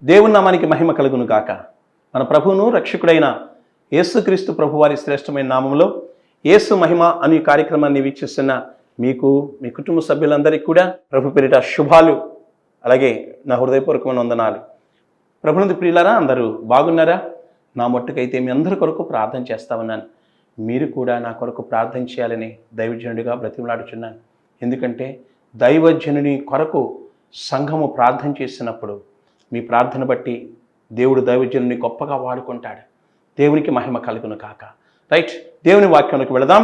దేవుని నామానికి మహిమ కలుగును గాక. మన ప్రభువును రక్షకుడైన యేసుక్రీస్తు ప్రభువారి శ్రేష్టమైన నామంలో యేసు మహిమ అనే కార్యక్రమాన్ని వీక్షిస్తున్న మీకు, మీ కుటుంబ సభ్యులందరికీ కూడా ప్రభు పేరిట శుభాలు, అలాగే నా హృదయపూర్వకమైన వందనాలు. ప్రభునందు ప్రియులారా, అందరూ బాగున్నారా? నా మట్టుకైతే మీ అందరి కొరకు ప్రార్థన చేస్తా ఉన్నాను. మీరు కూడా నా కొరకు ప్రార్థన చేయాలని దైవజనుడిగా బ్రతిమలాడుచున్నాను. ఎందుకంటే దైవజనుని కొరకు సంఘము ప్రార్థన చేసినప్పుడు మీ ప్రార్థన బట్టి దేవుడు దైవజనుని గొప్పగా వాడుకుంటాడు. దేవునికి మహిమ కలుగును కాక. రైట్, దేవుని వాక్యానికి వెళదాం.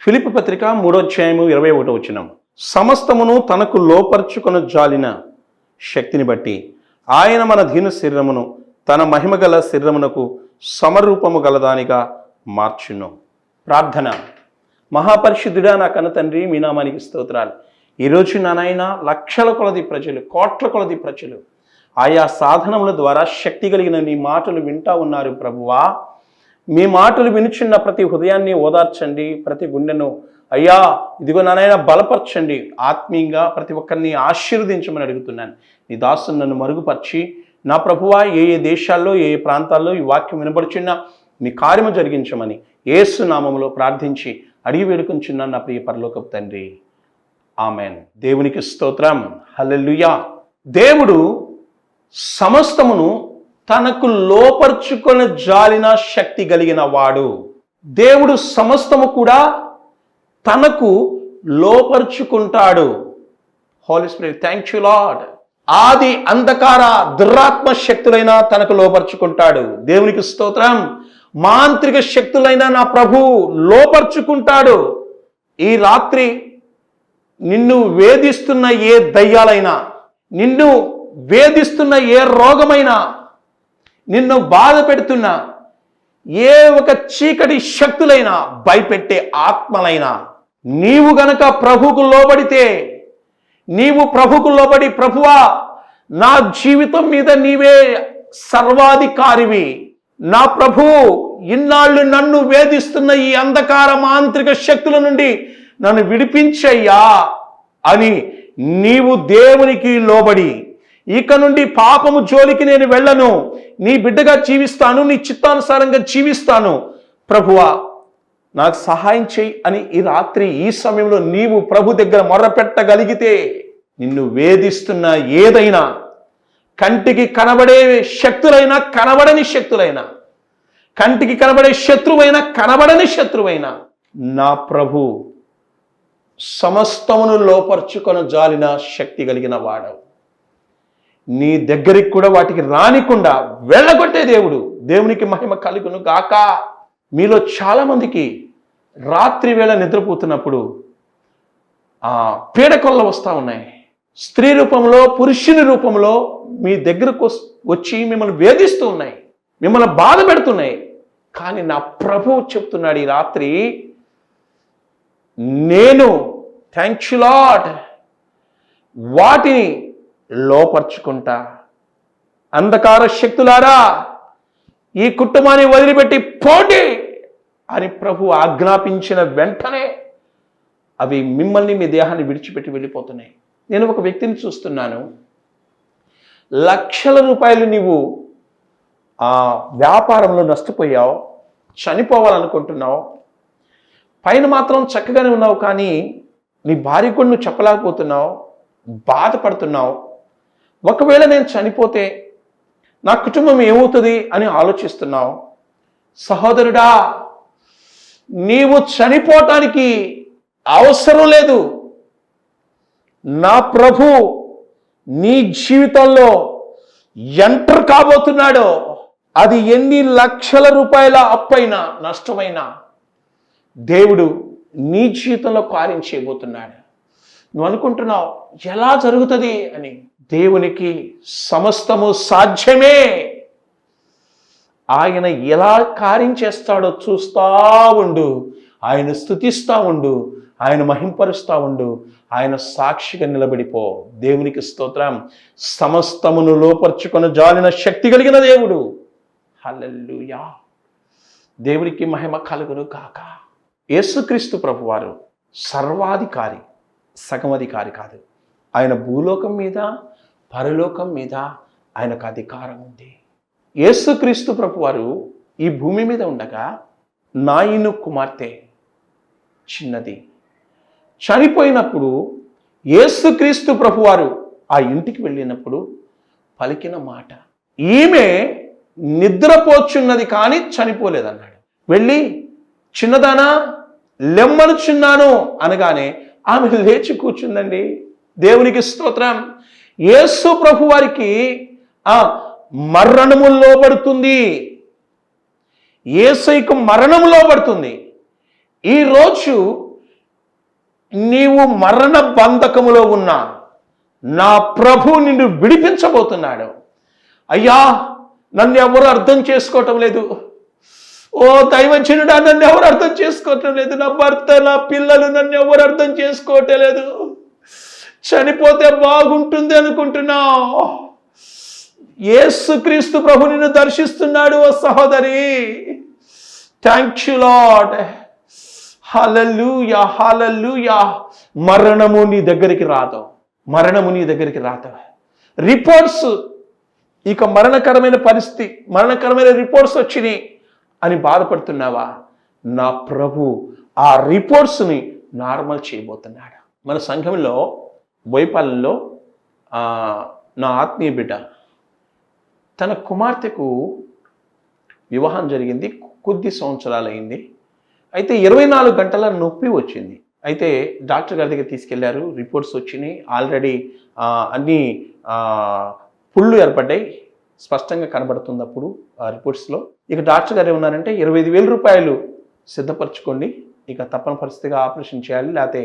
ఫిలిప్పీ పత్రిక 3:21 సమస్తమును తనకు లోపర్చుకొన జాలిన శక్తిని బట్టి ఆయన మన దీన శరీరమును తన మహిమగల శరీరమునకు సమరూపము గలదానిగా మార్చును. ప్రార్థన. మహాపరిశుద్ధుడా నా కన్న తండ్రి, మీ నామానికి స్తోత్రాలు. ఈరోజు నాయన లక్షల కొలది ప్రజలు, కోట్ల కొలది ప్రజలు ఆయా సాధనముల ద్వారా శక్తి కలిగిన నీ మాటలు వింటా ఉన్నారు ప్రభువా. మీ మాటలు వినుచున్న ప్రతి హృదయాన్ని ఓదార్చండి, ప్రతి గుండెను అయ్యా ఇదిగో నాయన బలపరచండి. ఆత్మీయంగా ప్రతి ఒక్కరిని ఆశీర్వదించమని అడుగుతున్నాను. నీ దాసుని నన్ను మరుగుపరిచి నా ప్రభువా ఏ దేశాల్లో ఏ ప్రాంతాల్లో ఈ వాక్యం వినబడుచున్నా మీ కార్యము జరిగించమని యేసు నామములో ప్రార్థించి అడిగి వేడుకొంచున్నాను నా ప్రియ పరలోకపు తండ్రి. ఆమెన్. దేవునికి స్తోత్రం. హల్లెలూయా. దేవుడు సమస్తమును తనకు లోపర్చుకొన జాలిన శక్తి కలిగిన వాడు. దేవుడు సమస్తము కూడా తనకు లోపర్చుకుంటాడు. Holy spirit, thank you Lord. ఆది అంధకార దురాత్మ శక్తులైనా తనకు లోపర్చుకుంటాడు. దేవునికి స్తోత్రం. మాంత్రిక శక్తులైనా నా ప్రభు లోపర్చుకుంటాడు. ఈ రాత్రి నిన్ను వేధిస్తున్న ఏ దయ్యాలైనా, నిన్ను వేధిస్తున్న ఏ రోగమైనా, నిన్ను బాధ పెడుతున్న ఏ ఒక చీకటి శక్తులైనా, భయపెట్టే ఆత్మలైనా, నీవు గనక ప్రభుకు లోబడితే, నీవు ప్రభుకు లోబడి ప్రభువా నా జీవితం మీద నీవే సర్వాధికారివి, నా ప్రభు ఇన్నాళ్ళు నన్ను వేధిస్తున్న ఈ అంధకార మాంత్రిక శక్తుల నుండి నన్ను విడిపించయ్యా అని నీవు దేవునికి లోబడి ఇక నుండి పాపము జోలికి నేను వెళ్ళను, నీ బిడ్డగా జీవిస్తాను, నీ చిత్తానుసారంగా జీవిస్తాను, ప్రభువా నాకు సహాయం చేయి అని ఈ రాత్రి ఈ సమయంలో నీవు ప్రభు దగ్గర మొర్రపెట్టగలిగితే, నిన్ను వేధిస్తున్న ఏదైనా, కంటికి కనబడే శక్తులైనా కనబడని శక్తులైనా, కంటికి కనబడే శత్రువైనా కనబడని శత్రువైనా, నా ప్రభు సమస్తమును లోపర్చుకొన జాలిన శక్తి కలిగిన వాడవు. నీ దగ్గరికి కూడా వాటికి రానికుండా వెళ్ళగొట్టే దేవుడు. దేవునికి మహిమ కలుగును గాక. మీలో చాలామందికి రాత్రి వేళ నిద్రపోతున్నప్పుడు పీడకొల్ల వస్తూ ఉన్నాయి. స్త్రీ రూపంలో, పురుషుని రూపంలో మీ దగ్గరకు వచ్చి మిమ్మల్ని వేధిస్తూ ఉన్నాయి, మిమ్మల్ని బాధ పెడుతున్నాయి. కానీ నా ప్రభువు చెప్తున్నాడు ఈ రాత్రి, నేను థ్యాంక్ యూ లార్డ్ వాటిని లోపర్చుకుంటా. అంధకార శక్తులారా ఈ కుటుంబాన్ని వదిలిపెట్టి పోటీ అని ప్రభు ఆజ్ఞాపించిన వెంటనే అవి మిమ్మల్ని, మీ దేహాన్ని విడిచిపెట్టి వెళ్ళిపోతున్నాయి. నేను ఒక వ్యక్తిని చూస్తున్నాను, లక్షల రూపాయలు నీవు వ్యాపారంలో నష్టపోయావు, చనిపోవాలనుకుంటున్నావు, పైన మాత్రం చక్కగానే ఉన్నావు, కానీ నీ భార్య కూడా నువ్వు చెప్పలేకపోతున్నావు, బాధపడుతున్నావు. ఒకవేళ నేను చనిపోతే నా కుటుంబం ఏమవుతుంది అని ఆలోచిస్తున్నావు. సహోదరుడా, నీవు చనిపోవటానికి అవసరం లేదు. నా ప్రభు నీ జీవితంలో ఎంటర్ కాబోతున్నాడో, అది ఎన్ని లక్షల రూపాయల అప్పైనా, నష్టమైనా దేవుడు నీ జీవితంలో కార్యం చేయబోతున్నాడు. నువ్వు అనుకుంటున్నావు ఎలా జరుగుతుంది అని. దేవునికి సమస్తము సాధ్యమే. ఆయన ఎలా కార్యం చేస్తాడో చూస్తా ఉండు, ఆయన స్తుతిస్తా ఉండు, ఆయన మహింపరుస్తా ఉండు, ఆయన సాక్షిగా నిలబడిపో. దేవునికి స్తోత్రం. సమస్తమును లోపర్చుకొన జాలిన శక్తి కలిగిన దేవుడు. హల్లెలూయా. దేవునికి మహిమ కలుగును కాక. యేసుక్రీస్తు ప్రభువారు సర్వాధికారి, సగమధికారి కాదు. ఆయన భూలోకం మీద, పరలోకం మీద ఆయనకు అధికారం ఉంది. యేసుక్రీస్తు ప్రభువారు ఈ భూమి మీద ఉండగా నాయిను కుమార్తె చిన్నది చనిపోయినప్పుడు యేసుక్రీస్తు ప్రభువారు ఆ ఇంటికి వెళ్ళినప్పుడు పలికిన మాట, ఈమె నిద్రపోచున్నది కానీ చనిపోలేదన్నాడు. వెళ్ళి చిన్నదానా లెమ్మనుచున్నాను అనగానే ఆమె లేచి కూర్చుందండి. దేవునికి స్తోత్రం. యేసు ప్రభు వారికి మరణము లోబడుతుంది, యేసయ్యకు మరణము లోబడుతుంది. ఈరోజు నీవు మరణ బంధకములో ఉన్నా నా ప్రభు నిన్ను విడిపించబోతున్నాడు. అయ్యా, నన్ను ఎవరు అర్థం చేసుకోవటం లేదు, ఓ దైవజనుడా నన్ను ఎవరు అర్థం చేసుకోవటం లేదు, నా భర్త నా పిల్లలు నన్ను ఎవరు అర్థం చేసుకోవటం లేదు, చనిపోతే బాగుంటుంది అనుకుంటున్నా. యేసుక్రీస్తు ప్రభు నిన్ను దర్శిస్తున్నాడు ఓ సహోదరి. Thank you Lord. Hallelujah, hallelujah. మరణము నీ దగ్గరికి రాదు, మరణము నీ దగ్గరికి రాదు. రిపోర్ట్స్, ఇక మరణకరమైన పరిస్థితి, మరణకరమైన రిపోర్ట్స్ వచ్చినాయి అని బాధపడుతున్నావా? నా ప్రభు ఆ రిపోర్ట్స్ని నార్మల్ చేయబోతున్నాడు. మన సంఘంలో బోయపాలెంలో నా ఆత్మీయ బిడ్డ తన కుమార్తెకు వివాహం జరిగింది, కొద్ది సంవత్సరాలు అయింది. అయితే 24 గంటల నొప్పి వచ్చింది. అయితే డాక్టర్ గారి దగ్గర తీసుకెళ్లారు, రిపోర్ట్స్ వచ్చినాయి. ఆల్రెడీ అన్నీ పుళ్ళు ఏర్పడ్డాయి, స్పష్టంగా కనబడుతుంది అప్పుడు ఆ రిపోర్ట్స్లో. ఇక డాక్టర్ గారు ఏమన్నారంటే 25,000 రూపాయలు సిద్ధపరచుకోండి, ఇక తప్పని పరిస్థితిగా ఆపరేషన్ చేయాలి, లేకపోతే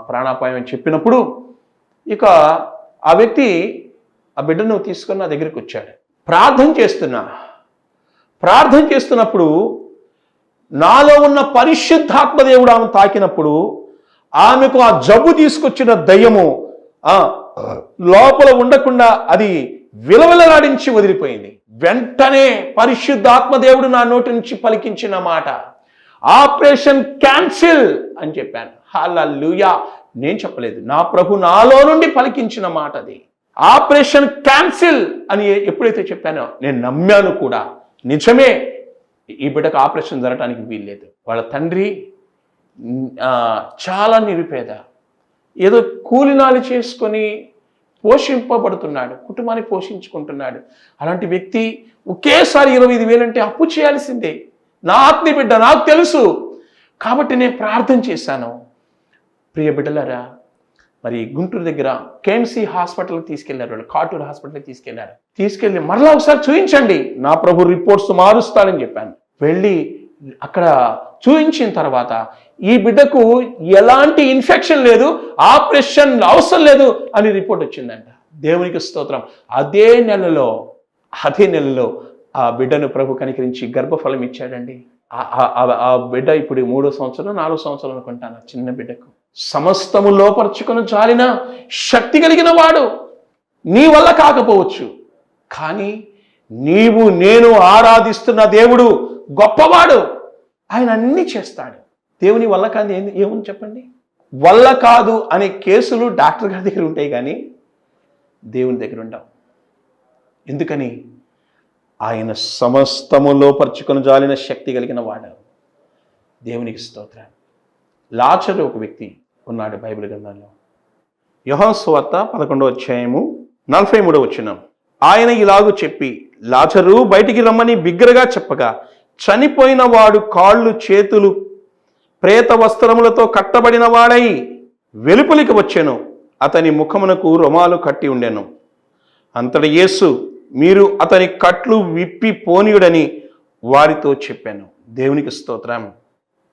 ప్రాణాపాయం అని చెప్పినప్పుడు ఇక ఆ వ్యక్తి ఆ బిడ్డను తీసుకొని నా దగ్గరికి వచ్చాడు. ప్రార్థన చేస్తున్నప్పుడు నాలో ఉన్న పరిశుద్ధాత్మ దేవుడు ఆమె తాకినప్పుడు ఆమెకు ఆ జబ్బు తీసుకొచ్చిన దయ్యము లోపల ఉండకుండా అది విలవిలలాడించి వదిలిపోయింది. వెంటనే పరిశుద్ధాత్మ దేవుడు నా నోటి నుంచి పలికించిన మాట, ఆపరేషన్ క్యాన్సిల్ అని చెప్పాను. హల్లెలూయా. నేను చెప్పలేదు, నా ప్రభు నాలో నుండి పలికించిన మాట అది. ఆపరేషన్ క్యాన్సిల్ అని ఎప్పుడైతే చెప్పానో నేను నమ్మాను కూడా. నిజమే, ఈ బిడ్డకు ఆపరేషన్ జరగడానికి వీల్లేదు. వాళ్ళ తండ్రి చాలా నిరుపేద, ఏదో కూలినాలి చేసుకొని పోషింపబడుతున్నాడు, కుటుంబాన్ని పోషించుకుంటున్నాడు. అలాంటి వ్యక్తి ఒకేసారి 25,000 అంటే అప్పు చేయాల్సిందే. నా ఆత్మీయ బిడ్డ, నాకు తెలుసు కాబట్టి నేను ప్రార్థన చేశాను. ప్రియ బిడ్డలారా, మరి గుంటూరు దగ్గర కేఎంసీ హాస్పిటల్కి తీసుకెళ్లారు, వాళ్ళు కాటూరు హాస్పిటల్కి తీసుకెళ్ళి మరలా ఒకసారి చూపించండి, నా ప్రభు రిపోర్ట్స్ మారుస్తాడని చెప్పాను. వెళ్ళి అక్కడ చూపించిన తర్వాత ఈ బిడ్డకు ఎలాంటి ఇన్ఫెక్షన్ లేదు, ఆపరేషన్ అవసరం లేదు అని రిపోర్ట్ వచ్చిందంట. దేవునికి స్తోత్రం. అదే నెలలో ఆ బిడ్డను ప్రభు కనికరించి గర్భఫలం ఇచ్చాడండి. ఆ బిడ్డ ఇప్పుడు 3వ సంవత్సరం 4వ సంవత్సరం అనుకుంటాను. చిన్న బిడ్డకు సమస్తము లోపరుచుకొని చాలిన శక్తి కలిగిన వాడు. నీ వల్ల కాకపోవచ్చు, కానీ నీవు నేను ఆరాధిస్తున్న దేవుడు గొప్పవాడు, ఆయన అన్నీ చేస్తాడు. దేవుని వల్ల కాదు ఏముంది చెప్పండి? వల్ల కాదు అనే కేసులు డాక్టర్ గారి దగ్గర ఉంటాయి, కానీ దేవుని దగ్గర ఉండవు. ఎందుకని? ఆయన సమస్తము లోపరుచుకొని జాలిన శక్తి కలిగిన వాడు. దేవునికి స్తోత్రం. లాజరు ఒక వ్యక్తి ఉన్నాడు బైబిల్ గ్రంథంలో. యోహాను సువార్త 11వ అధ్యాయము 43వ వచనం. ఆయన ఇలాగూ చెప్పి లాజరు బయటికి రమ్మని బిగ్గరగా చెప్పగా చనిపోయిన వాడు కాళ్ళు చేతులు ప్రేత వస్త్రములతో కట్టబడిన వాడై వెలుపలికి వచ్చెను. అతని ముఖమునకు రుమాలు కట్టి ఉండెను. అంతట యేసు, మీరు అతని కట్లు విప్పి పోనీయుడని వారితో చెప్పాను. దేవునికి స్తోత్రం.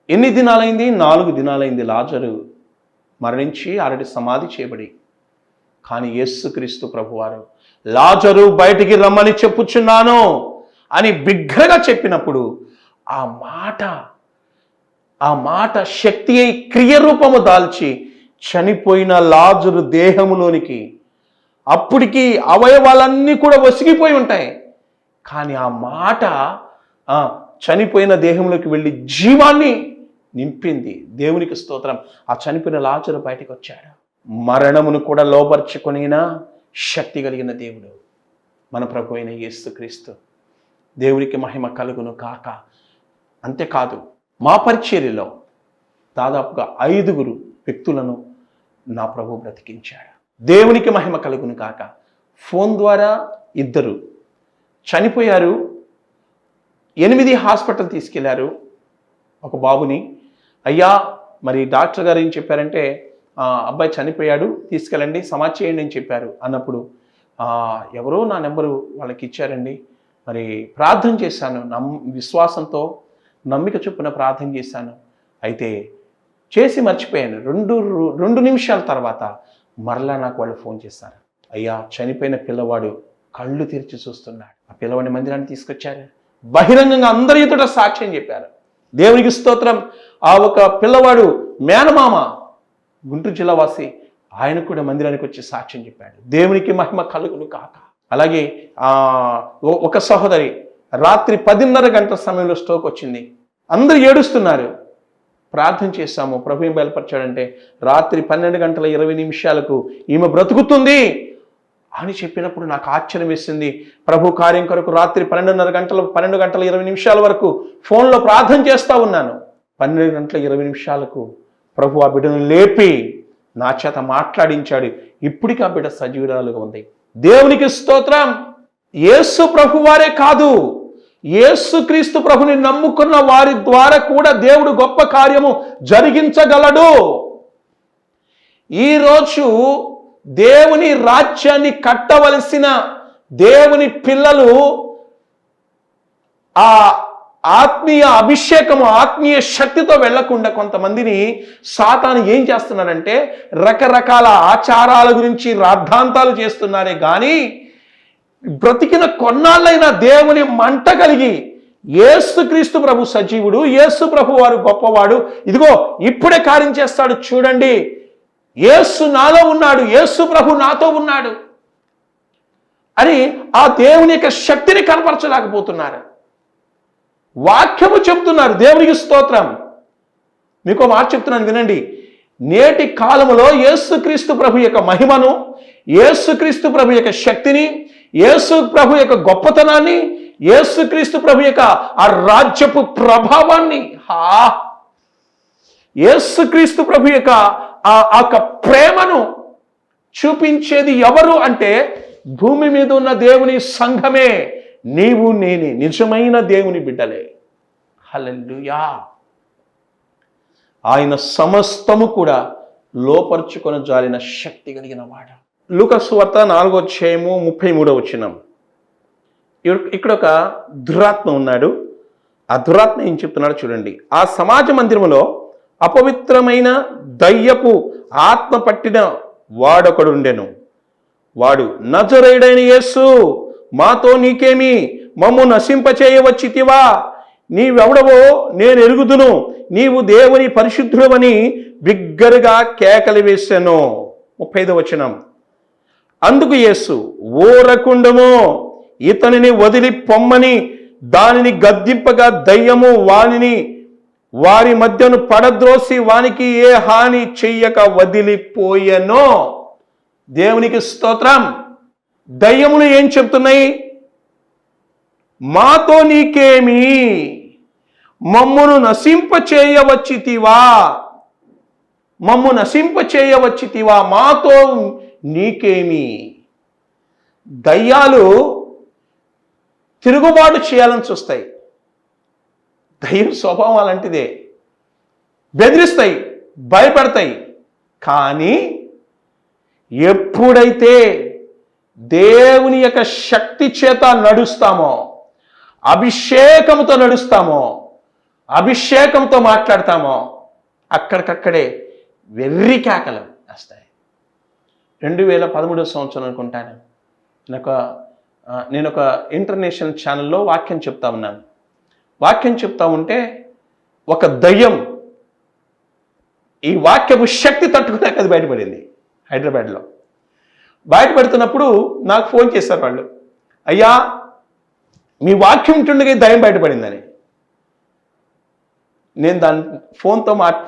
ఎన్ని దినాలైంది? 4 దినాలైంది లాజరు మరణించి ఆల్రెడీ సమాధి చేయబడి. కానీ యేసుక్రీస్తు ప్రభువారు లాజరు బయటికి రమ్మని చెప్పుచున్నాను అని బిగ్గరగా చెప్పినప్పుడు ఆ మాట శక్తి అయి క్రియరూపము దాల్చి చనిపోయిన లాజరు దేహములోనికి, అప్పటికి అవయవాలన్నీ కూడా వసిగిపోయి ఉంటాయి, కానీ ఆ మాట చనిపోయిన దేహంలోకి వెళ్ళి జీవాన్ని నింపింది. దేవునికి స్తోత్రం. ఆ చనిపోయిన లాజరు బయటికి వచ్చాడు. మరణమును కూడా లోపర్చుకొనిన శక్తి కలిగిన దేవుడు. మన ప్రభు అయిన యేసుక్రీస్తు. దేవునికి మహిమ కలుగును కాక. అంతేకాదు, మా పరిచర్యలో దాదాపుగా 5 వ్యక్తులను నా ప్రభు బ్రతికించాడు. దేవునికి మహిమ కలుగును కాక. ఫోన్ ద్వారా 2 చనిపోయారు. 8 హాస్పిటల్ తీసుకెళ్లారు ఒక బాబుని. అయ్యా, మరి డాక్టర్ గారు ఏం చెప్పారంటే, అబ్బాయి చనిపోయాడు, తీసుకెళ్ళండి, సమాధి చేయండి అని చెప్పారు. అన్నప్పుడు ఎవరో నా నెంబరు వాళ్ళకి ఇచ్చారండి. మరి ప్రార్థన చేశాను, విశ్వాసంతో నమ్మిక చొప్పున ప్రార్థన చేశాను. అయితే చేసి మర్చిపోయాను. 2 నిమిషాల తర్వాత మరలా నాకు వాళ్ళు ఫోన్ చేశారు. అయ్యా, చనిపోయిన పిల్లవాడు కళ్ళు తెరిచి చూస్తున్నాడు. ఆ పిల్లవాడిని మందిరాన్ని తీసుకొచ్చారు. బహిరంగంగా అందరి ఎదుట సాక్ష్యం చెప్పారు. దేవునికి స్తోత్రం. ఆ ఒక పిల్లవాడు మేనమామ, గుంటూరు జిల్లా వాసి, ఆయన కూడా మందిరానికి వచ్చి సాక్ష్యం చెప్పాడు. దేవునికి మహిమ కలుగును కాక. అలాగే ఒక సహోదరి రాత్రి 10:30 గంటల సమయంలో స్ట్రోక్ వచ్చింది. అందరూ ఏడుస్తున్నారు. ప్రార్థన చేశాము. ప్రభు ఏం బయలుపరిచాడంటే, రాత్రి 12:20 ఈమె బ్రతుకుతుంది అని చెప్పినప్పుడు నాకు ఆశ్చర్యం వేసింది. ప్రభు కార్యం కొరకు రాత్రి 12:20 వరకు ఫోన్లో ప్రార్థన చేస్తూ ఉన్నాను. 12:20 ప్రభు ఆ బిడ్డను లేపి నా చేత మాట్లాడించాడు. ఇప్పటికీ ఆ బిడ్డ సజీవురాలుగా ఉంది. దేవునికి స్తోత్రం. యేసు ప్రభు వారే కాదు, యేసుక్రీస్తు ప్రభుని నమ్ముకున్న వారి ద్వారా కూడా దేవుడు గొప్ప కార్యము జరిగించగలడు. ఈరోజు దేవుని రాజ్యాన్ని కట్టవలసిన దేవుని పిల్లలు ఆ ఆత్మీయ అభిషేకము, ఆత్మీయ శక్తితో వెళ్లకుండా కొంతమందిని సాతాను ఏం చేస్తున్నారంటే, రకరకాల ఆచారాల గురించి రాద్ధాంతాలు చేస్తున్నారే కానీ బ్రతికిన కొన్నాళ్ళైనా దేవుని మంట కలిగి, యేసుక్రీస్తు ప్రభు సజీవుడు, యేసు ప్రభు వారు గొప్పవాడు, ఇదిగో ఇప్పుడే కార్యం చేస్తాడు చూడండి, యేసు నాలో ఉన్నాడు, యేసు ప్రభు నాతో ఉన్నాడు అని ఆ దేవుని యొక్క శక్తిని కనపరచలేకపోతున్నారు. వాక్యము చెప్తున్నారు. దేవునికి స్తోత్రం. మీకు మాట చెప్తున్నాను వినండి. నేటి కాలములో యేసుక్రీస్తు ప్రభు యొక్క మహిమను, యేసుక్రీస్తు ప్రభు యొక్క శక్తిని, యేసు ప్రభు యొక్క గొప్పతనాన్ని, యేసుక్రీస్తు ప్రభు యొక్క ఆ రాజ్యపు ప్రభావాన్ని, యేసుక్రీస్తు ప్రభు యొక్క ఆ ప్రేమను చూపించేది ఎవరు అంటే భూమి మీద ఉన్న దేవుని సంఘమే. నీవు నేనే నిజమైన దేవుని బిడ్డలే. హల్లెలూయా. ఆయన సమస్తము కూడా లోపరుచుకొని జారిన శక్తి కలిగిన వాడు. లూకా సువార్త 4:33 ఇక్కడ ఒక దురాత్మ ఉన్నాడు. ఆ దురాత్మ ఏం చెప్తున్నాడు చూడండి. ఆ సమాజ మందిరములో అపవిత్రమైన దయ్యపు ఆత్మ పట్టిన వాడొకడు ఉండెను. వాడు, నజరేయుడైన యేసు, మాతో నీకేమి, మమ్ము నశింపచేయవచ్చితివా? నీవెవడవో నేను ఎరుగుదును, నీవు దేవుని పరిశుద్ధుడవని బిగ్గరగా కేకలు వేశాను. 35 అందుకు యేసు, ఊరకుండము, ఇతనిని వదిలి పొమ్మని దానిని గద్దింపగా దయ్యము వారి మధ్యను పడద్రోసి వానికి ఏ హాని చెయ్యక వదిలిపోయెనో. దేవునికి స్తోత్రం. దయ్యములు ఏం చెప్తున్నాయి? మాతో నీకేమి, మమ్మును నశింపచేయవచ్చితివా, మాతో నీకేమి. దయ్యాలు తిరుగుబాటు చేయాలని చూస్తాయి. దయ్యం స్వభావం అలాంటిదే. బెదిరిస్తాయి, భయపడతాయి. కానీ ఎప్పుడైతే దేవుని యొక్క శక్తి చేత నడుస్తామో, అభిషేకంతో నడుస్తామో, అభిషేకంతో మాట్లాడతామో, అక్కడికక్కడే వెర్రి కేకలు వస్తాయి. 2013 అనుకుంటాను, నేను ఒక ఇంటర్నేషనల్ ఛానల్లో వాక్యం చెప్తా ఉన్నాను. వాక్యం చెప్తా ఉంటే ఒక దయ్యం ఈ వాక్యపు శక్తి తట్టుకున్నాక అది బయటపడింది. హైదరాబాద్లో బయటపడుతున్నప్పుడు నాకు ఫోన్ చేశారు వాళ్ళు, అయ్యా మీ వాక్యం ఉంటుండగా దయ్యం బయటపడిందని. నేను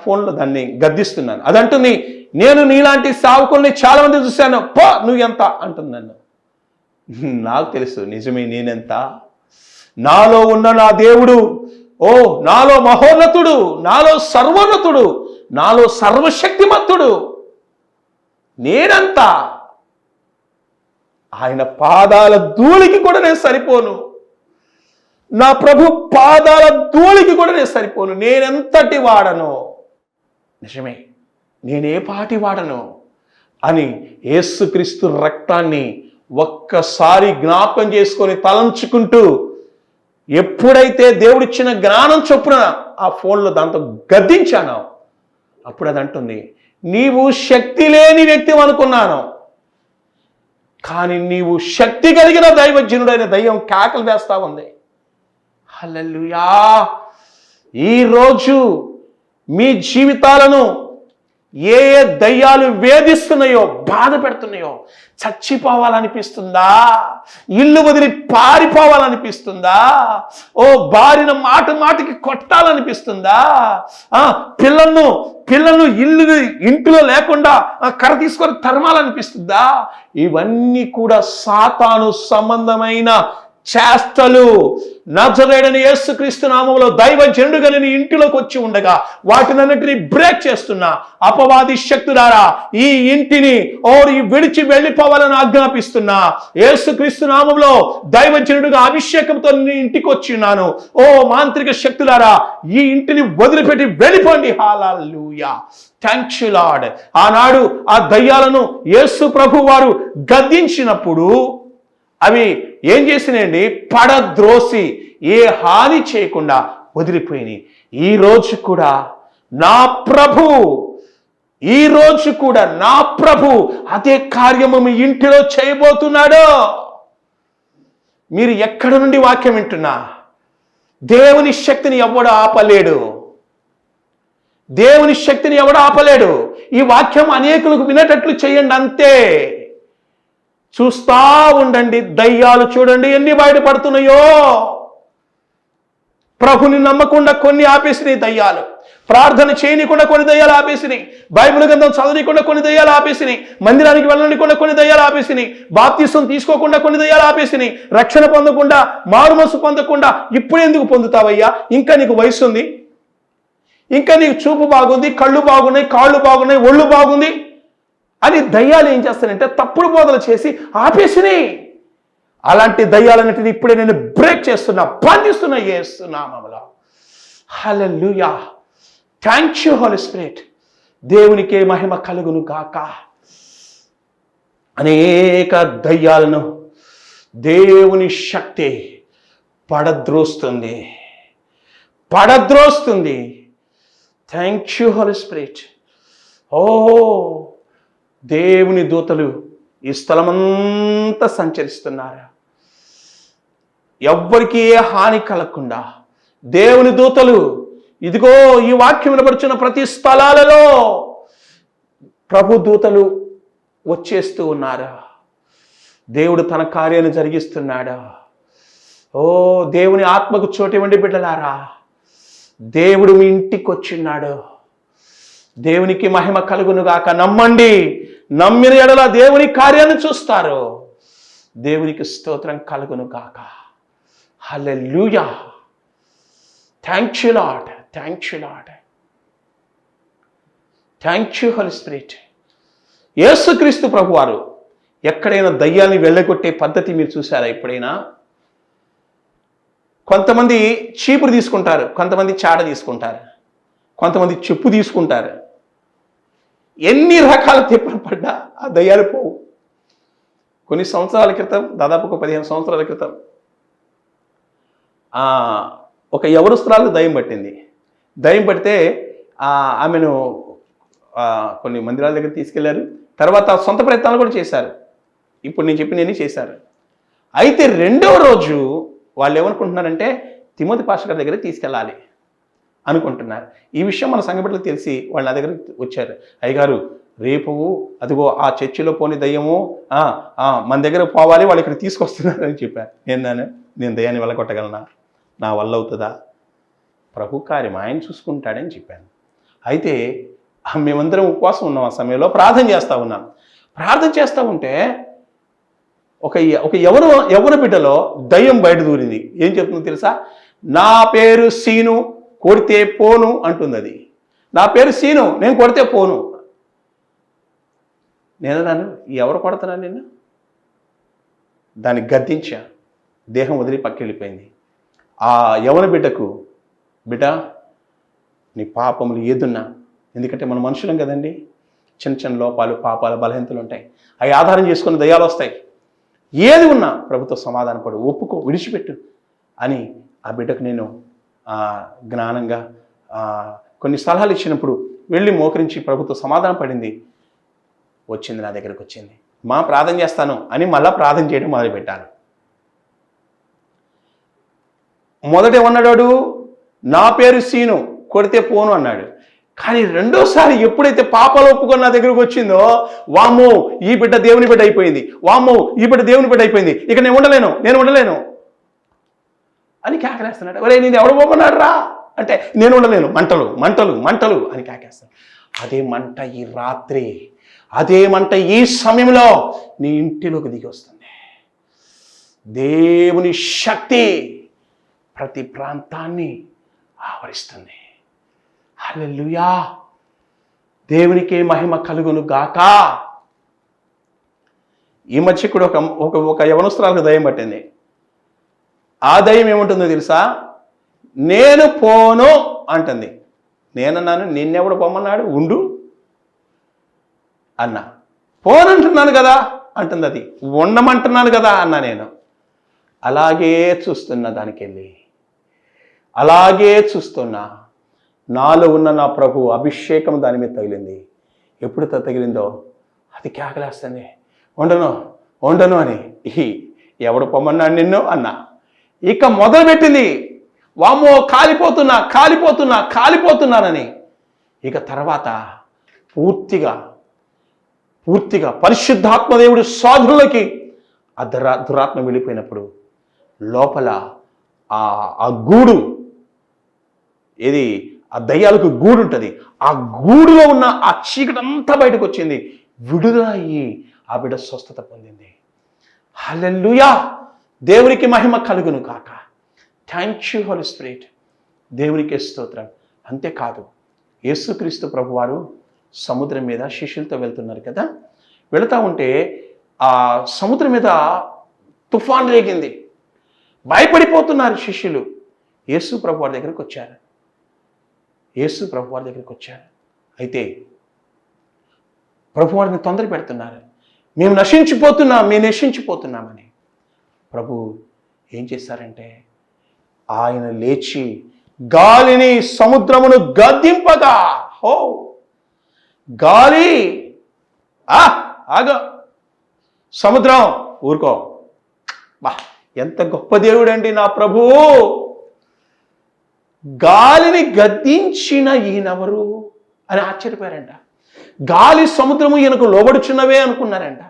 ఫోన్లో దాన్ని గద్దిస్తున్నాను. అదంటుంది, నేను నీలాంటి సావుకుల్ని చాలా మంది చూశాను, పో నువ్వు ఎంత అంటుంది నన్ను. నాకు తెలుసు నిజమే నేనెంత, నాలో ఉన్న నా దేవుడు నాలో మహోన్నతుడు, నాలో సర్వోన్నతుడు, నాలో సర్వశక్తిమంతుడు, నేనంతా. ఆయన పాదాల ధూళికి కూడా నేను సరిపోను. నా ప్రభు పాదాల ధూళికి కూడా నేను సరిపోను. నేనెంతటి వాడను, నిజమే నేనే పాటి వాడను అని యేసుక్రీస్తు రక్తాన్ని ఒక్కసారి జ్ఞాపకం చేసుకొని తలంచుకుంటూ, ఎప్పుడైతే దేవుడిచ్చిన జ్ఞానం చొప్పున ఆ ఫోన్లో దాంతో గద్దించాను, అప్పుడు అది అంటుంది, నీవు శక్తి లేని వ్యక్తి అనుకున్నాను, కానీ నీవు శక్తి కలిగిన దైవజనుడైన దయ్యం కేకలు వేస్తా ఉంది. హల్లెలూయా. ఈరోజు మీ జీవితాలను ఏ ఏ దయ్యాలు వేధిస్తున్నాయో, బాధ పెడుతున్నాయో, చచ్చిపోవాలనిపిస్తుందా? ఇల్లు వదిలి పారిపోవాలనిపిస్తుందా? భార్యను మాటికి కొట్టాలనిపిస్తుందా? పిల్లలను ఇంటిలో లేకుండా కర్ర తీసుకొని తరమాలనిపిస్తుందా? ఇవన్నీ కూడా సాతాను సంబంధమైన చేష్టలు. నజరేయుడైన యేసుక్రీస్తు నామములో దైవజనుడుగా నేను ఇంటిలోకి వచ్చి ఉండగా వాటినన్నిటిని బ్రేక్ చేస్తున్నా. అపవాది శక్తులారా, ఈ ఇంటిని విడిచి వెళ్ళిపోవాలని ఆజ్ఞాపిస్తున్నా. యేసుక్రీస్తు నామములో దైవజనుడుగా అభిషేకంతో నేను ఇంటికి వచ్చిన్నాను. మాంత్రిక శక్తులారా, ఈ ఇంటిని వదిలిపెట్టి వెళ్ళిపోండి. హల్లెలూయా. Thank you Lord. ఆనాడు ఆ దయ్యాలను యేసు ప్రభు వారు గద్దించినప్పుడు అవి ఏం చేసినాయండి? పడద్రోసి ఏ హాని చేయకుండా వదిలిపోయినాయి. ఈరోజు కూడా నా ప్రభు అదే కార్యము మీ ఇంటిలో చేయబోతున్నాడు. మీరు ఎక్కడి నుండి వాక్యం వింటున్నా, దేవుని శక్తిని ఎవడు ఆపలేడు. దేవుని శక్తిని ఎవడు ఆపలేడు. ఈ వాక్యం అనేకులకు వినేటట్లు చేయండి, అంతే. చూస్తా ఉండండి. దయ్యాలు చూడండి ఎన్ని బయటపడుతున్నాయో. ప్రభుని నమ్మకుండా కొన్ని ఆపేసినాయి దయ్యాలు. ప్రార్థన చేయనికుండా కొన్ని దయ్యాలు ఆపేసినాయి. బైబిల్ గ్రంథం చదవనికుండా కొన్ని దయ్యాలు ఆపేసినాయి. మందిరానికి వెళ్ళనికుండా కొన్ని దయ్యాలు ఆపేసినాయి. బాప్తిసం తీసుకోకుండా కొన్ని దయ్యాలు ఆపేసినాయి. రక్షణ పొందకుండా, మారుమనసు పొందకుండా ఇప్పుడు ఎందుకు పొందుతావయ్యా? ఇంకా నీకు వయసు ఉంది, ఇంకా నీకు చూపు బాగుంది, కళ్ళు బాగున్నాయి, కాళ్ళు బాగున్నాయి, ఒళ్ళు బాగుంది అని దయ్యాలు ఏం చేస్తానంటే తప్పుడు బోధలు చేసి ఆపేసినాయి. అలాంటి దయ్యాలన్నిటిని ఇప్పుడే నేను బ్రేక్ చేస్తున్నా, బంధిస్తున్నా యేసు నామములో. Hallelujah. Thank you holy spirit. దేవునికే మహిమ కలుగును గాక. అనేక దయ్యాలను దేవుని శక్తి పడద్రోస్తుంది. Thank you holy spirit. దేవుని దూతలు ఈ స్థలమంతా సంచరిస్తున్నారు. ఎవ్వరికి ఏ హాని కలగకుండా దేవుని దూతలు ఇదిగో ఈ వాక్యం వినబడుచున్న ప్రతి స్థలాలలో ప్రభు దూతలు వచ్చేస్తూ ఉన్నారు. దేవుడు తన కార్యాన్ని జరిగిస్తున్నాడు. దేవుని ఆత్మకు చోటు ఇవ్వండి బిడ్డలారా. దేవుడు మీ ఇంటికి వచ్చిన్నాడు. దేవునికి మహిమ కలుగును గాక. నమ్మండి. నమ్మిన ఎడల దేవుని కార్యాన్ని చూస్తారు. దేవునికి స్తోత్రం కలుగును గాక. Hallelujah. Thank you Lord. Thank you holy spirit. Yesukristu ప్రభు వారు ఎక్కడైనా దయ్యాన్ని వెళ్ళగొట్టే పద్ధతి మీరు చూసారా ఎప్పుడైనా? కొంతమంది చీపురు తీసుకుంటారు, కొంతమంది చాట తీసుకుంటారు, కొంతమంది చెప్పు తీసుకుంటారు. ఎన్ని రకాల తిప్పలు పడ్డా ఆ దయ్యాలు పోవు. కొన్ని సంవత్సరాల క్రితం, దాదాపు ఒక 15 సంవత్సరాల క్రితం ఒక యవనస్తురాలకు దయ్యం పట్టింది. దయ్యం పడితే ఆమెను కొన్ని మందిరాల దగ్గర తీసుకెళ్లారు. తర్వాత సొంత ప్రయత్నాలు కూడా చేశారు. ఇప్పుడు నేను చెప్పినవన్నీ చేశారు. అయితే రెండవ రోజు వాళ్ళు ఏమనుకుంటున్నారంటే తిమోతి పాస్టర్ గారి దగ్గర తీసుకెళ్ళాలి అనుకుంటున్నారు. ఈ విషయం మన సంఘ బిడ్డలకు తెలిసి వాళ్ళ నా దగ్గర వచ్చారు. అయ్యగారు, రేపు అదిగో ఆ చర్చిలో పోని దయ్యము మన దగ్గర పోవాలి, వాళ్ళు ఇక్కడ తీసుకొస్తున్నారు అని చెప్పారు. నేను దయ్యాన్ని వెళ్ళగొట్టగలనా? నా వల్ల అవుతుందా? ప్రభు కార్యం ఆయన చూసుకుంటాడని చెప్పాను. అయితే మేమందరం ఉపవాసం ఉన్నాం. ఆ సమయంలో ప్రార్థన చేస్తూ ఉంటే ఒక ఒక యవన బిడ్డలో దయ్యం బయట దూరింది. ఏం చెప్తుందో తెలుసా? నా పేరు సీను, కొడితే పోను అంటుంది. అది నా పేరు సీను, నేను కొడితే పోను. నన్ను ఎవరు కొడుతున్నాను నిన్ను? దాన్ని గద్దించా, దేహం వదిలి పక్కెళ్ళిపోయింది. ఆ యవన బిడ్డకు, బిడ్డ నీ పాపములు ఏదున్నా, ఎందుకంటే మన మనుషులం కదండి, చిన్న చిన్న లోపాలు, పాపాలు, బలహీనతలు ఉంటాయి. అవి ఆధారం చేసుకుని దయ్యాలు వస్తాయి. ఏది ఉన్నా ప్రభుత్వ సమాధానపడు, ఒప్పుకో, విడిచిపెట్టు అని ఆ బిడ్డకు నేను జ్ఞానంగా కొన్ని సలహాలు ఇచ్చినప్పుడు వెళ్ళి మోకరించి ప్రభుత్వ సమాధానం పడింది. వచ్చింది, నా దగ్గరకు వచ్చింది. మా ప్రార్థన చేస్తాను అని మళ్ళీ ప్రార్థన చేయడం మొదలుపెట్టాను. మొదట ఏమన్నాడు? నా పేరు సీను, కొడితే పోను అన్నాడు. కానీ రెండోసారి ఎప్పుడైతే పాపాలు ఒప్పుకొని నా దగ్గరకు వచ్చిందో, వామ్మో ఈ బిడ్డ దేవుని బిడ్డ అయిపోయింది, వామ్మో ఈ బిడ్డ దేవుని బిడ్డ అయిపోయింది, ఇక నేను ఉండలేను అని కేకలేస్తున్నాడు. ఒరే నేను ఎవడు పోమన్నాడు రా అంటే, నేను ఉండలేను, మంటలు మంటలు మంటలు అని కేకేస్తాను. అదే మంట ఈ రాత్రి, అదే మంట ఈ సమయంలో నీ ఇంటిలోకి దిగి వస్తుంది. దేవుని శక్తి ప్రతి ప్రాంతాన్ని ఆవరిస్తుంది. హల్లెలూయా, దేవునికే మహిమ కలుగును గాక. ఈ మధ్య కూడా ఒక యవనస్తురాలకు దయ్యం పట్టింది. ఆ దయ్యం ఏముంటుందో తెలుసా? నేను పోను అంటుంది. నేనన్నాను, నిన్నెవడు పొమ్మన్నాడు, ఉండు అన్నా. పోనంటున్నాను కదా అంటుంది. అది ఉండమంటున్నాను కదా అన్నా. నేను అలాగే చూస్తున్నా, దానికి వెళ్ళి అలాగే చూస్తున్నా. నాలో ఉన్న నా ప్రభు అభిషేకం దాని మీద తగిలింది. ఎప్పుడు తగిలిందో అది కేకలేస్తుంది, ఉండను అని. ఎవడు పొమ్మన్నాడు నిన్ను అన్నా. ఇక మొదలుపెట్టింది, వామ్మో కాలిపోతున్నానని. ఇక తర్వాత పూర్తిగా పరిశుద్ధాత్మదేవుడు సాధువులకి ఆ దురాత్మ వెళ్ళిపోయినప్పుడు లోపల ఆ గూడు, ఏది ఆ దయ్యాలకు గూడు ఉంటుంది, ఆ గూడులో ఉన్న ఆ చీకటంతా బయటకు వచ్చింది. విడుదల అయ్యి ఆ బిడ్డ స్వస్థత పొందింది. హల్లెలూయా, దేవునికి మహిమ కలుగును కాక. థ్యాంక్ యూ హోలీ స్పిరిట్, దేవునికి స్తోత్రం. అంతేకాదు, యేసుక్రీస్తు ప్రభువారు సముద్రం మీద శిష్యులతో వెళ్తున్నారు కదా. వెళుతూ ఉంటే ఆ సముద్రం మీద తుఫాన్ రేగింది. భయపడిపోతున్నారు శిష్యులు. యేసు ప్రభువారి దగ్గరికి వచ్చారు. అయితే ప్రభువారిని తొందర పెడుతున్నారు. మేము నశించిపోతున్నామని. ప్రభు ఏం చేశారంటే, ఆయన లేచి గాలిని సముద్రమును గద్దింపగా, గాలి ఆగ, సముద్రం ఊరుకో. బా, ఎంత గొప్ప దేవుడండి నా ప్రభు. గాలిని గద్దించిన ఈయనెవరు అని ఆశ్చర్యపోయారంట. గాలి సముద్రము ఈయనకు లోబడుచున్నవే అనుకున్నారంట.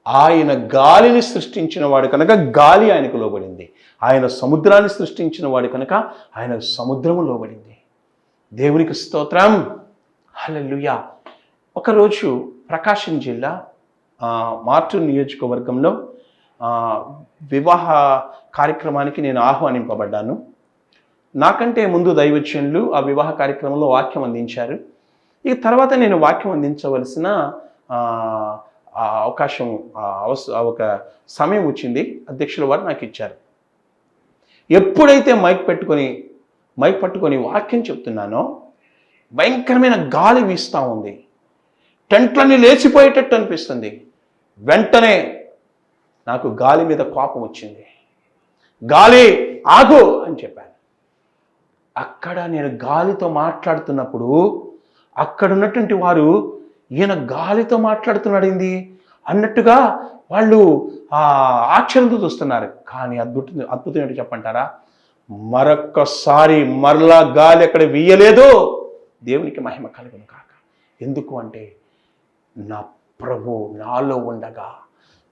ఆయన గాలిని సృష్టించిన వాడు కనుక గాలి ఆయనకు లోబడింది. ఆయన సముద్రాన్ని సృష్టించిన వాడు కనుక ఆయన సముద్రము లోబడింది. దేవునికి స్తోత్రం. హల్లెలూయా. ఒకరోజు ప్రకాశం జిల్లా మార్టూర్ నియోజకవర్గంలో వివాహ కార్యక్రమానికి నేను ఆహ్వానింపబడ్డాను. నాకంటే ముందు దైవజనులు ఆ వివాహ కార్యక్రమంలో వాక్యం అందించారు. ఈ తర్వాత నేను వాక్యం అందించవలసిన అవకాశం, ఒక సమయం వచ్చింది. అధ్యక్షుల వారు నాకు ఇచ్చారు. ఎప్పుడైతే మైక్ పట్టుకొని వాక్యం చెప్తున్నానో భయంకరమైన గాలి వీస్తూ ఉంది. టెంట్లన్నీ లేచిపోయేటట్టు అనిపిస్తుంది. వెంటనే నాకు గాలి మీద కోపం వచ్చింది. గాలి ఆగు అని చెప్పాను. అక్కడ నేను గాలితో మాట్లాడుతున్నప్పుడు అక్కడ ఉన్నటువంటి వారు, ఈయన గాలితో మాట్లాడుతున్నాడు ఏంది అన్నట్టుగా వాళ్ళు ఆశ్చర్యంతో చూస్తున్నారు. కానీ అద్భుతం ఏంటో చెప్పంటారా? మరొక్కసారి మరలా గాలి అక్కడ వీయలేదు. దేవునికి మహిమ కలుగును కాక. ఎందుకు అంటే, నా ప్రభు నాలో ఉండగా,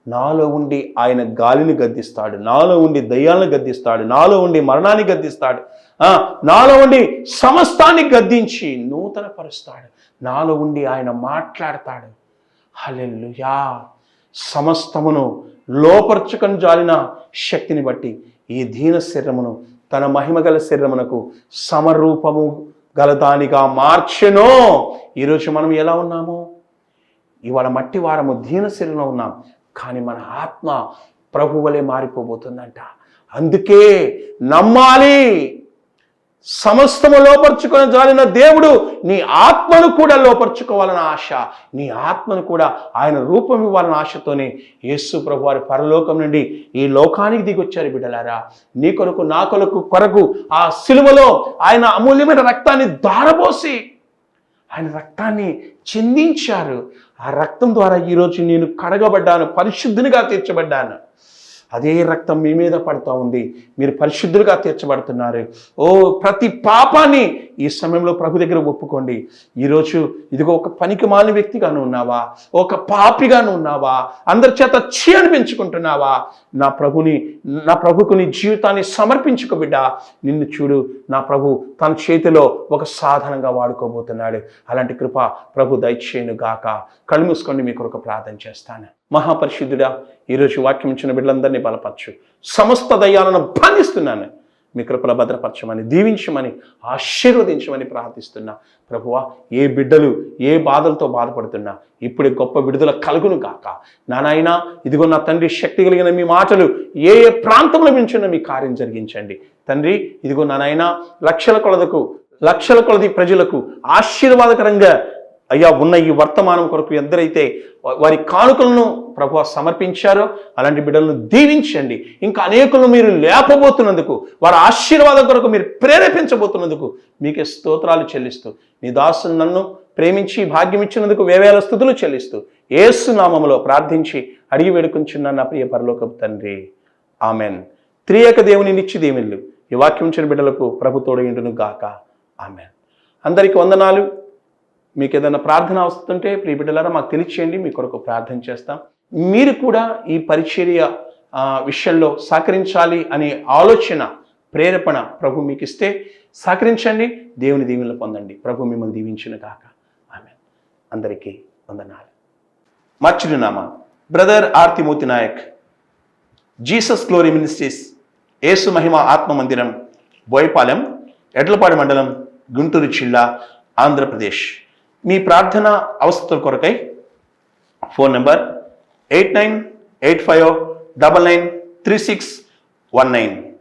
నాలో ఉండి ఆయన గాలిని గద్దిస్తాడు, నాలో ఉండి దయ్యాలను గద్దిస్తాడు, నాలో ఉండి మరణాన్ని గద్దిస్తాడు, నాలో ఉండి సమస్తాన్ని గద్దించి నూతన పరుస్తాడు. నాలో ఉండి ఆయన మాట్లాడతాడు. హల్లెలూయా. సమస్తమును లోపరుచుకొని జాలిన శక్తిని బట్టి ఈ దీన శరీరమును తన మహిమగల శరీరమునకు సమరూపము గలదానిగా మార్చెను. ఈరోజు మనం ఎలా ఉన్నాము? ఇవాళ మట్టి వారము, దీన శరీరంలో ఉన్నాం, కానీ మన ఆత్మ ప్రభు వలె మారిపోబోతుందంట. అందుకే నమ్మాలి. సమస్తము లోపరుచుకొని జాలిన దేవుడు నీ ఆత్మను కూడా లోపరుచుకోవాలని ఆశ, నీ ఆత్మను కూడా ఆయన రూపం ఇవ్వాలని ఆశతోనే యేసు ప్రభు వారి పరలోకం నుండి ఈ లోకానికి దిగొచ్చారు. బిడ్డలారా, నీ కొరకు నా కొరకు ఆ సిలువలో ఆయన అమూల్యమైన రక్తాన్ని ధారపోసి ఆయన రక్తాన్ని చిందించారు. ఆ రక్తం ద్వారా ఈరోజు నేను కడగబడ్డాను, పరిశుద్ధునిగా తీర్చబడ్డాను. అదే రక్తం మీ మీద పడుతూ ఉంది, మీరు పరిశుద్ధులుగా తీర్చబడుతున్నారు. ప్రతి పాపాన్ని ఈ సమయంలో ప్రభు దగ్గర ఒప్పుకోండి. ఈరోజు ఇదిగో ఒక పనికి మాలిన వ్యక్తిగాను ఉన్నావా, ఒక పాపిగాను ఉన్నావా, అందరి చేత అనిపించుకుంటున్నావా? నా ప్రభుకు నీ జీవితాన్ని సమర్పించుకో బిడ్డ. నిన్ను చూడు, నా ప్రభు తన చేతిలో ఒక సాధనంగా వాడుకోబోతున్నాడు. అలాంటి కృప ప్రభు దయచేయును గాక. కళ్ళు మూసుకోండి, మీ కొరకు ప్రార్థన చేస్తాను. మహాపరిశుద్ధుడా, ఈరోజు వాక్యం ఇచ్చిన బిడ్డలందరినీ బలపరచు. సమస్త దయ్యాలను బంధిస్తున్నాను. మీ కృపలో భద్రపరచమని, దీవించమని, ఆశీర్వదించమని ప్రార్థిస్తున్నా. ప్రభువా, ఏ బిడ్డలు ఏ బాధలతో బాధపడుతున్నా ఇప్పుడే గొప్ప విడుదల కలుగును గాక. నాయనా, ఇదిగో నా తండ్రి, శక్తి కలిగిన మీ మాటలు ఏ ప్రాంతంలో మించున్న మీ కార్యం జరిగించండి తండ్రి. ఇదిగో నాయనా, లక్షల కొలది ప్రజలకు ఆశీర్వాదకరంగా అయ్యా ఉన్న ఈ వర్తమానం కొరకు ఎందరైతే వారి కానుకలను ప్రభువా సమర్పించారో అలాంటి బిడ్డలను దీవించండి. ఇంకా అనేకులను మీరు లేపబోతున్నందుకు, వారి ఆశీర్వాదం కొరకు మీరు ప్రేరేపించబోతున్నందుకు మీకే స్తోత్రాలు చెల్లిస్తూ, నీ దాసును నన్ను ప్రేమించి భాగ్యం ఇచ్చినందుకు వేవేల స్తుతులు చెల్లిస్తూ యేసు నామములో ప్రార్థించి అడిగి వేడుకుంటున్నాను నా ప్రియ పరలోకపు తండ్రి. ఆమెన్. త్రియేక దేవుని నిత్య దీవెనలు ఈ వాక్యం ఇచ్చిన బిడ్డలకు ప్రభు తోడయుండును గాక. ఆమెన్. అందరికీ వందనాలు. మీకు ఏదైనా ప్రార్థన వస్తుంటే ప్రియ బిడ్డలారా మాకు తెలియచేయండి, మీ కొరకు ప్రార్థన చేస్తాం. మీరు కూడా ఈ పరిచర్య విషయంలో సహకరించాలి అనే ఆలోచన, ప్రేరేపణ ప్రభు మీకు ఇస్తే సహకరించండి, దేవుని దీవెనలు పొందండి. ప్రభు మిమ్మల్ని దీవించును గాక. ఆమెన్. అందరికీ వందనాలు. మా చిరునామా brother R Timothy Nayak, Jesus Glory Ministries, Yesu మహిమ ఆత్మ మందిరం, బోయపాలెం, ఎడ్లపాడు మండలం, గుంటూరు జిల్లా, ఆంధ్రప్రదేశ్. మీ ప్రార్థన అవసరాల కొరకై ఫోన్ నెంబర్ 8985993619.